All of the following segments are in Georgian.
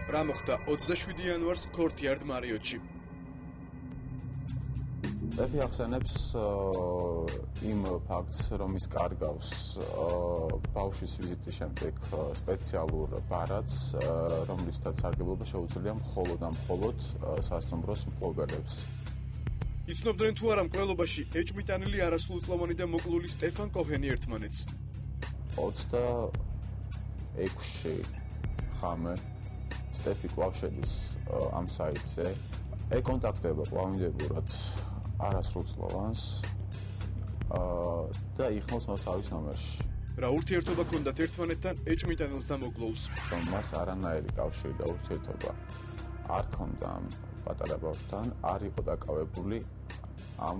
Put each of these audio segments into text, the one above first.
რა მოხდა 27 იანვარს Courtyard Marriott-ში. Ეფი ახსენებს იმ ფაქტს, რომ ის კარგავს ბავშვის ვიზიტის შემდეგ სპეციალურ ბარათს, რომლისთაც სარგებლობა შეუძლია მხოლოდ და მხოლოდ სასტუმროს მფლობელებს. იცნობდნენ თუ არა მკვლელობაში ეჭვმიტანილი არასრულწლოვანი და მოკლული სტეფან კოჰენი ერთმანეთს. 26 ხამე სტეფი კვლავ შედის ამ საიტზე, ეკონტაქტება კვლავინდებურად არასრულწლოვანს და იხმოს მას ავის ნომერში. რა ურთიერთობა ჰქონდათ ერთმანეთთან ეჭვმიტანილს და მოკლულს? მას არანაირი კავშირი და ურთიერთობა არ ჰქონდა ამ პატარა ბავშვთან, არ იყო დაკავებული ამ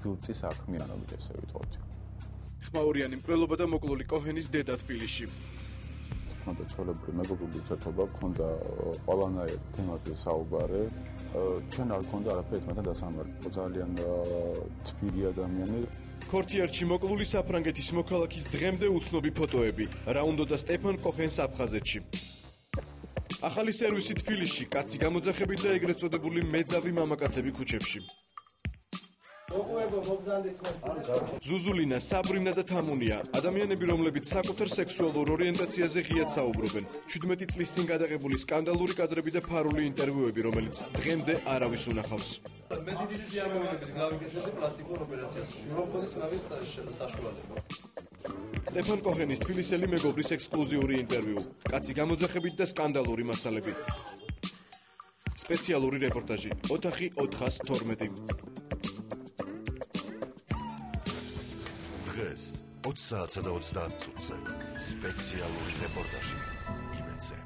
ბილწის საქმიანობით, ესე ვიტყოდი. ხმაურიანი მკვლელობა და მოკლული კოჰენის დედა თბილისში. ჰქონდა ჩვეულებრივი მეგობრული ურთიერთობა, ჰქონდა ყველანაირი თემებზე საუბარი. ჩვენ არ ჰქონდა არაფერი ერთმანეთთან დასამართი. ძალიან თბილი ადამიანი. Courtyard-ში მოკლული საფრანგეთის მოქალაქის დღემდე უცნობი ფოტოები. რა უნდოდა სტეფან კოჰენს აფხაზეთში. ახალი სერვისი თბილისში, კაცი გამოძახებით და ეგრეთ წოდებული მეძავი მამაკაცები ქუჩებში. ზუზულინა, საბრინა და თამუნია, ადამიანები, რომლებიც საკუთარ სექსუალურ ორიენტაციაზე ღიად საუბრობენ. 17 წლის წინ გადაღებული სკანდალური კადრები და ფარული ინტერვიუები, რომელიც დღემდე არავის უნახავს. მე დიდი სიამოვნებით გავიკეთებდი პლასტიკურ ოპერაციას. რომხოდის ნავის საშუალება. სტეფან კოჰენის თბილისელი მეგობრის ექსკლუზიური ინტერვიუ. კაცი გამოძახებით და სკანდალური მასალები. სპეციალური რეპორტაჟი. ოთახი 412. დღეს 20 საათსა და 30 წუთზე სპეციალური რეპორტაჟი იმედზე.